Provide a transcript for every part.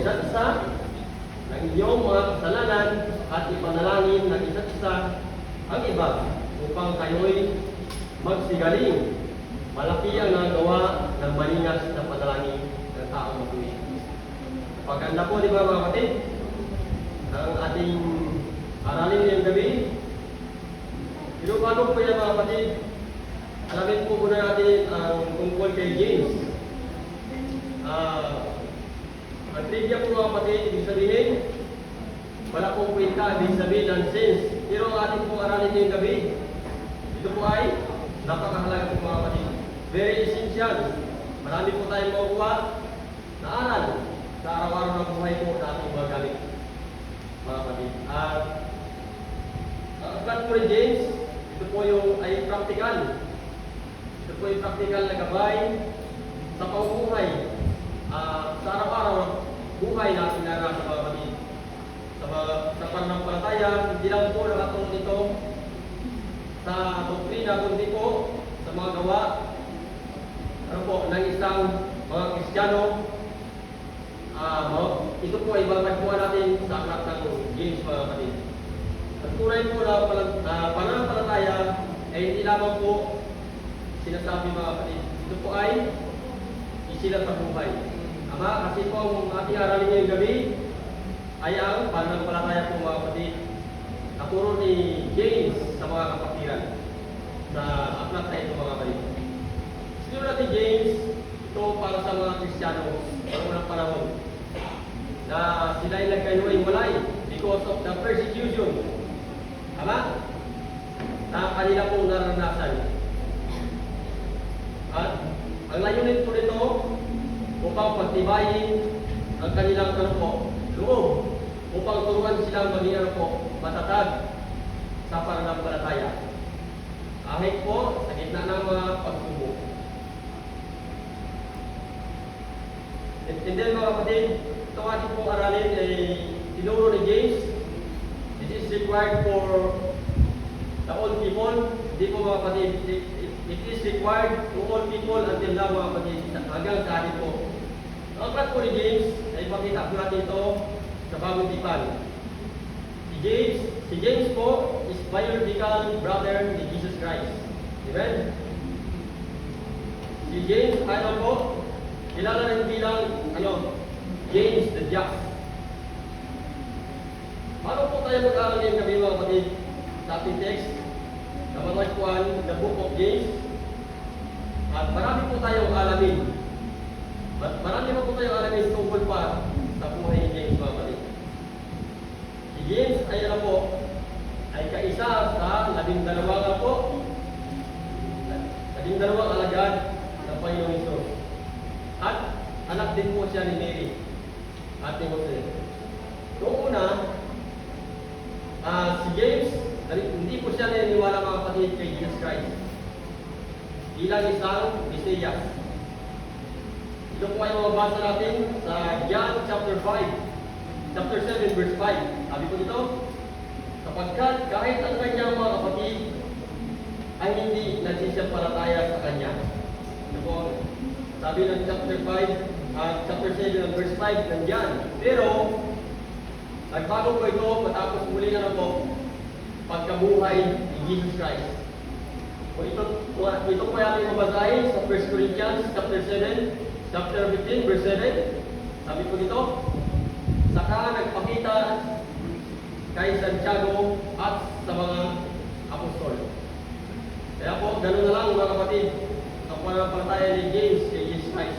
isa't isa ng inyong mga kasalanan at ipanalangin ng isa't isa ang iba upang kayo'y magsigaling. Malaki ang nagawa ng malingas na panalangin ng taong matuwid. Pagkanda po, di ba mga kapatid, ang ating aralin ngayong gabi. Pinupano po yan mga kapatid. Alamin po muna natin ang tungkol kay James. Ang trivia po mga kapatid, ibig sabihin, wala pong kwenta, ibig sabihin nonsense. Pero ang ating pong aralin ngayong gabi, ito po ay napakahalaga po mga kapatid. Very essential. Marami po tayong makukuha na aral sa araw-araw na buhay po na ating mga gamit. Mga kapatid. Aklat po rin James, ito po yung ay practical. Ito po yung practical na gabay sa pamumuhay. Sa araw-araw na buhay natin na sa mga kapatid. Sa pananampalataya, hindi lang po nakatulong ito sa doktrina, kundi po sa mga gawa ng isang mga Kristiyano. Ito po ay babagkuhan natin sa aklat ng James mga kapatid. At tunay po na pananampalataya ay hindi lamang po sinasabi mga kapatid. Ito po ay isilat sa buhay. Ama, kasi po ang ating aralin ngayong gabi ay ang pananampalataya po mga kapatid. Naturo ni James sa mga kapatiran sa aklat na ito mga kapatid. Sinulat ni James ito para sa mga Kristiyano sa unang panahon na sila ay nagkahiwalay because of the persecution. Tama? Na kanila pong naranasan. At ang layunin po nito upang pagtibayin ang kanilang loob, upang turuan silang maging matatag sa pananampalataya. Kahit po sa gitna ng mga pagsubok. And then mga kapatid, itong ating pong aralin ay tinuro ni James. It is required for the old people. Hindi po mga kapatid, it is required to all people until now mga kapatid, hanggang sa atin po. Ang aklat po ni James ay pakita po natin ito sa bagong tipan. Si James po is biological brother ni Jesus Christ. Amen? Si James, po, kilala rin bilang, James the Just. Paano po tayo mag-aaral ngayong gabi mga kapatid sa ating text na matagpuan the book of James? At marami po tayong alamin. Marami po tayong alamin tungkol pa sa buhay ni James mga kapatid. Si James ay ay kaisa sa 12 alagad ng Panginoong Hesus. At anak din po siya ni Mary at ni Jose. Noong una, si James, hindi po siya naniniwala mga kapatid kay Jesus Christ bilang isang Mesias. Ito po ay mababasa natin sa John chapter 7 verse 5. Sabi ko dito, sapagkat kahit ang kanyang mga kapatid ay hindi nagsisipalataya sa kanya. Ito po, sabi ng chapter 7 verse 5 nandiyan. Pero, nagbago po ito matapos muli pagkabuhay ni Jesus Christ. Ito po ay ating mabasahin sa 1 Corinthians chapter 15 verse 7. Sabi po dito, saka nagpakita kay Santiago at sa mga apostol. Kaya po, ganoon na lang mga kapatid, ang pananampalataya ni James kay Jesus Christ.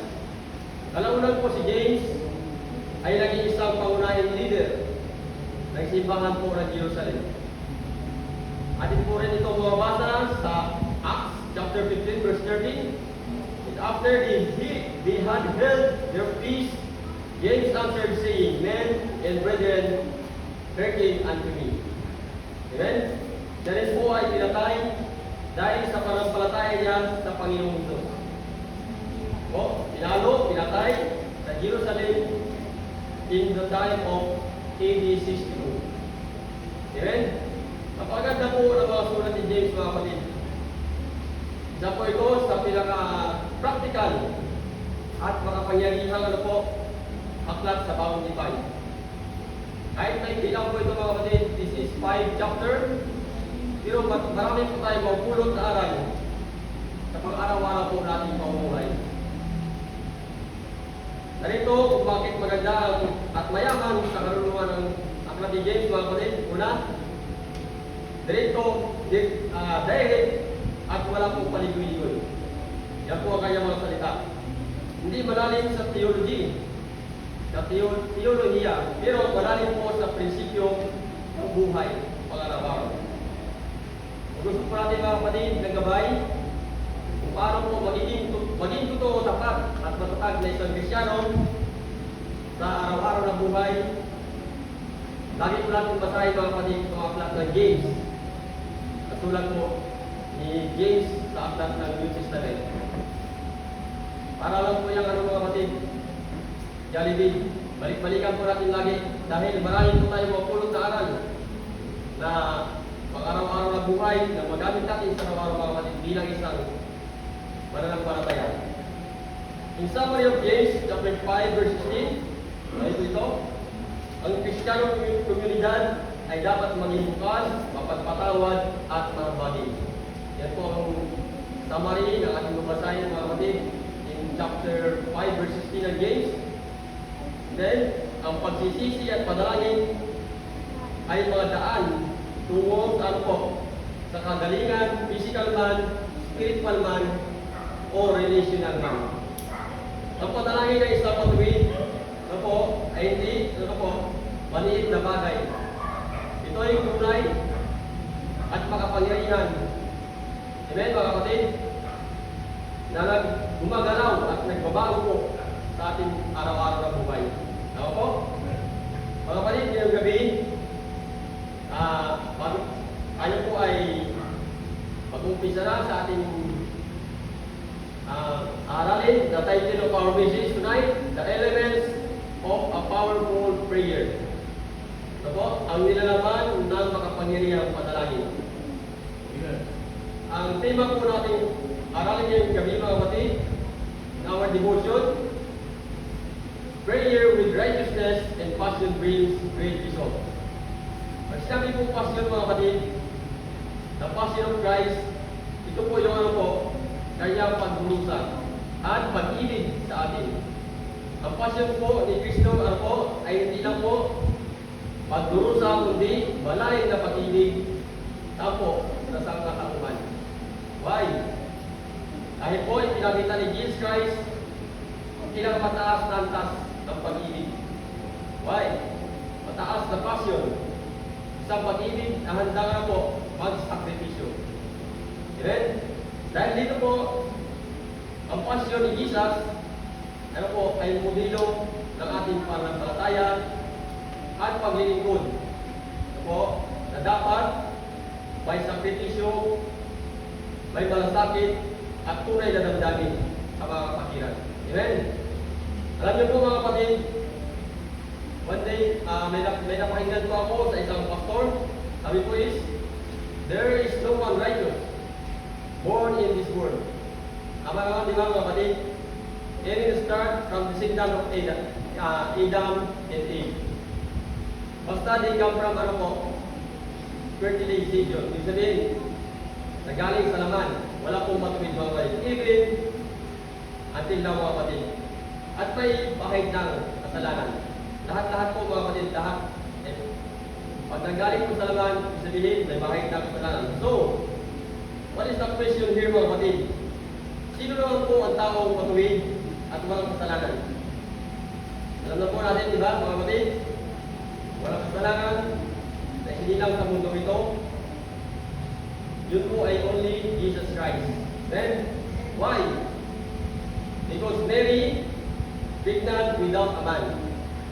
Kalaunan po si James ay naging isang pangunahing leader ng simbahan po ng Jerusalem. Atin po rin ito mababasa sa Acts chapter 15 verse 13. And after they had held their peace, James answered saying, Men and brethren, hearken unto me. Amen? Siya rin po ay pinatay dahil sa pananampalataya niya sa Panginoong Hesus. Pinatay sa Jerusalem in the time of AD 62. Amen? Napaganda po ng mga sulat ni James mga kapatid. Isa po ito sa pinaka-practical at makapangyarihang aklat sa bagong tipan. Kahit may bilang po ito mga kapatid, this is 5 chapter, pero marami po tayo mapulot na aral sa pang-araw-araw po natin pamumuhay. Narito kung bakit maganda at mayaman sa karunungan ng aklat ni James mga kapatid. Una, direct at wala pong paligoy-ligoy. Yan po ang kanyang mga salita. Hindi malalim sa theology, sa teolohiya, pero malalim po sa prinsipyo ng buhay, pang-araw-araw. Gusto po natin mga kapatid ng gabay kung paano po maging totoo, tapat at matatag na isang Kristyano sa araw-araw na buhay. Lagi po natin basahin mga kapatid itong aklat ng James. Katulad po ni James sa aklat ng New Testament. Para lang po yung mga kapatid, Jollibee, balik-balikan po natin lagi dahil marami po tayo mapulot na aral na pang-araw-araw na buhay na magamit natin sa araw-araw mga kapatid bilang isang mananampalataya. In summary of James chapter 5 verse 16, ito, ang Kristiyano komunidad ay dapat maging bukas, mapagpatawad at mabagin. Yan po ang summary ng ating babasahin mga kapatid in chapter 5 verse 16 ng James. Then, ang pagsisisi at padalangin ay mga daan tungo sa sa kagalingan, physical man, spiritual man, o relational man. Ang padalangin ay isang patuwid, ay hindi, maliit na bagay. Ito ay tunay at makapangyarihan. Amen, mga kapatid? Na gumagalaw at nagbabago po sa ating araw-araw na buhay. Tama po? Mga kapatid, ngayong gabi, tayo po ay mag-umpisa na sa ating aralin. The title of our message tonight, The Elements of a Powerful Prayer. Ito po, ang nilalaman ng makapangyarihang panalangin. Ang tema po natin aralin ngayong gabi mga kapatid, in our devotion, prayer with righteousness and passion brings great result. Pag sinabi po passion mga kapatid, the passion of Christ, ito po yung kanyang pagdurusa at pag-ibig sa atin. Ang passion po ni Kristo ay hindi lang po pagdurusa, kundi malalim na pag-ibig tapo sa sangkatauhan. Why? Dahil po ipinakita ni Jesus Christ ang pinakamataas na antas ng pag-ibig. Why? Mataas na passion. Isang pag-ibig na handa nga po mag-sakripisyo. Amen? Dahil dito po, ang passion ni Jesus, ay modelo ng ating pananampalataya at paglilingkod. Na dapat may sakripisyo, may malasakit, at tunay na damdamin sa mga kapatiran. Amen? Alam niyo po mga kapatid, one day, may napakinggan po ako sa isang pastor. Sabi po is, there is no one righteous born in this world. Tama nga, di ba mga kapatid? It will start from the descendant of Adam and Eve. Basta they come from fertilization. Ibig sabihin, nagaling sa laman. Wala pong matuwid mga kapatid. Even until now mga kapatid. At may bahid ng kasalanan. Lahat-lahat po mga kapatid, lahat. Pag nagaling po sa laman, ibig sabihin, may bahid ng kasalanan. So, what is the question here mga kapatid? Sino naman po ang taong matuwid at walang kasalanan? Alam na po natin, di ba mga kapatid? Walang kasalanan na hindi lang sa mundo ito. Yun po ay only Jesus Christ. Then, why? Because Mary pregnant without a man.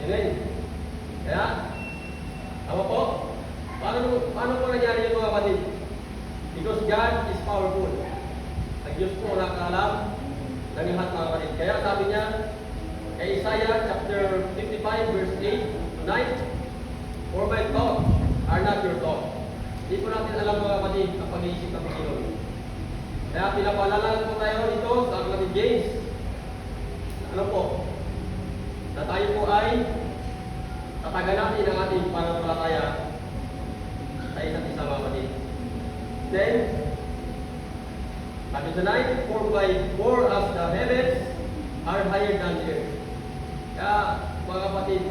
Amen? Kaya, tama po? Paano po nangyari yung mga kapatid? Because God is powerful. Ang Diyos po nakakalam ng lahat mga kapatid. Kaya sabi niya, kay Isaiah chapter 55 verse 8 to 9, for my thoughts are not your thoughts. Hindi po natin alam mga kapatid ang pag-iisip ng Panginoon. Kaya pinapaalala po tayo dito sa aklat ni James. Ano po? Na na tayo po ay tatagan natin ang ating pananampalataya sa isa't isa mga kapatid. Then, sabi sa 9, for as the heavens are higher than the earth. Kaya, mga kapatid,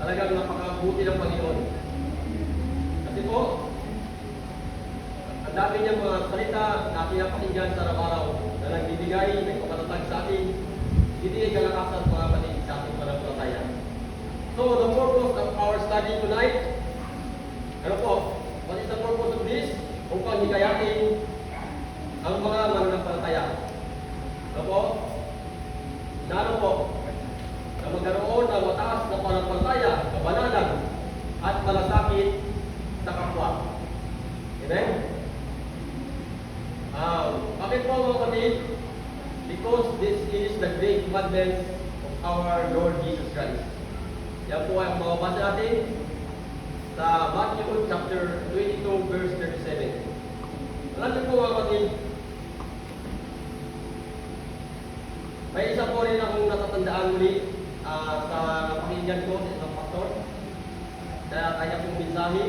talagang napakabuti ng Panginoon. Kasi po, ang dami niyang mga salita na pinapakinggan sa araw-araw na nagbibigay, nagpapatatag sa atin, hindi kalakasan mga kapatid sa ating pananampalataya. So, the purpose of our study tonight, ano po? What is the purpose of this? Upang hikayatin ang mga mananampalataya. Ano po? Ano po? Na magkaroon ng mataas na pananampalataya, kabanalan, at malasakit sa kapwa. Amen? Bakit po mga kapatid? Because this is the great commandment of our Lord Jesus Christ. Yan po ay mga basa natin sa Matthew chapter 22 verse 37. Alam niyo po mga kapatid, may isa po rin akong natatandaan muli sa napakinggan ko sa isang pastor. Kaya kanya pong mensahe.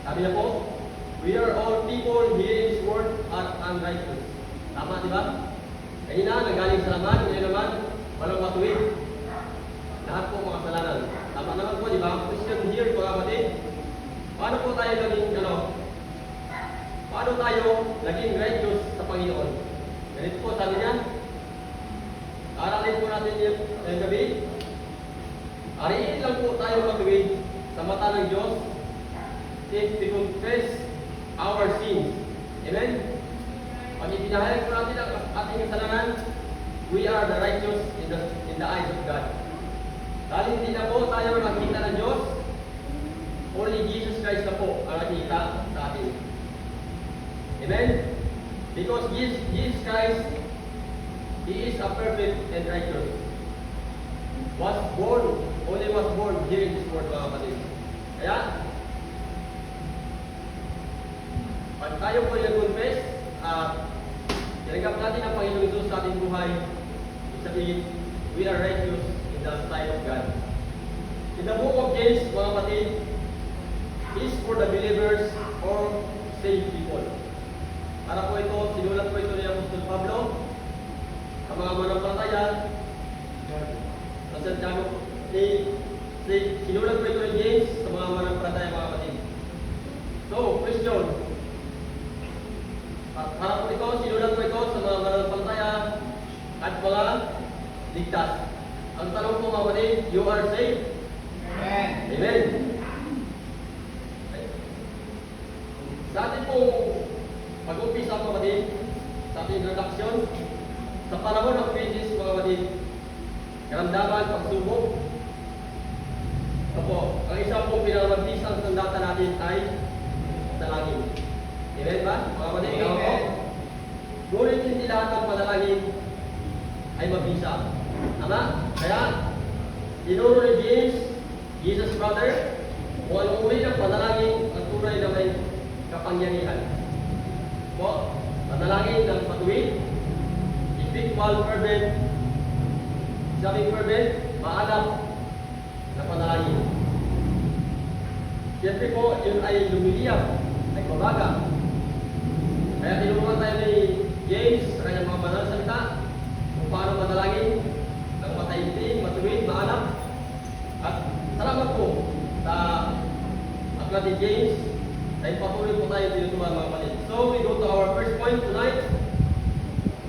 Sabi niya po, we are all people hearing His word are unrighteous. Tama, di ba? Kanina, nanggaling sa laman, ngayon naman, walang matuwid. Lahat po mga kasalanan. Tama naman po, di ba? Question here, mga kapatid. Paano po tayo naging, paano tayo naging righteous sa Panginoon? Ganito po, sabi niya, aralin po natin yung gabi. Ariin lang po tayo matuwid sa mata ng Diyos if we confess our sins. Amen? Pag ipinahayag po natin ang ating kasalanan, we are the righteous in the eyes of God. Dahil hindi na po tayo nakita ng Diyos, only Jesus Christ na po ang nakita sa atin. Amen? Because Jesus Christ, He is a perfect and righteous. Only was born here in this world, mga kapatid. Kaya, pag tayo po yung confess, tinanggap natin ang Panginoon Jesus sa ating buhay, ibig sabihin, we are righteous in the sight of God. In the book of James, mga kapatid, is for the believers or saved people. Para po ito, sinulat po ito ni Apostol Pablo, ang mga mananampalataya, sa Santiago, sinulat po ito ni James sa mga mananampalataya, mga kapatid. So, question, para po ito, sinulat po ito sa mga mananampalataya at mga ligtas. Ang tanong po mga kapatid, you are saved? Amen. Amen. Sa ating pong pag-umpisa mga kapatid, sa ating introduction, sa panahon ng crisis mga kapatid, karamdaman, pagsubok, ang isang pong pinamagdisang sandata natin ay dalangin. Amen ba? Mga kapatid, Amen. Ngunit hindi lahat ng panalangin ay mabisa. Tama? Kaya, tinuro ni James, Jesus' brother, kung anong uri ng panalangin ang tunay na may kapangyarihan. Po, panalangin ng patuwid, effectual, fervent, sabing fervent, maalam na panalangin. Siyempre po, yun ay lumiliyap, ay babaga. Kaya tinuruan tayo ni James sa kanyang mga banal salita kung paano manalangin ng mataimtim, matuwid, maalam. At salamat po sa aklat ni James ay patuloy po tayo tinuturuan mga kapatid. So we go to our first point tonight.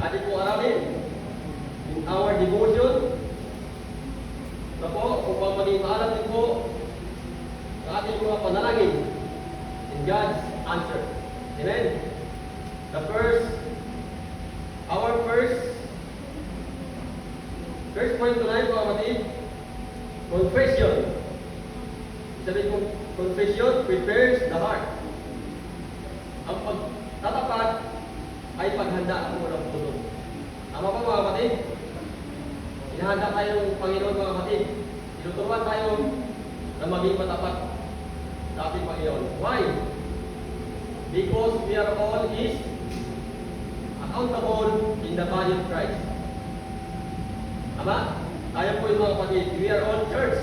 Atin po aralin in our devotion. So po, upang maging maalam din po ang ating mga panalangin in God's answer. Amen? Our first point tonight mga kapatid, confession. Sabi ko, confession prepares the heart. Ang pagtatapat ay paghanda ang unang puso. Tama ba mga kapatid? Inahanda tayo ng Panginoon mga kapatid. Tinuturuan tayo na maging matapat sa ating Panginoon. Why? Because we are all His accountable in the body of Christ. Tama? Tayo po yung mga kapatid. We are all church.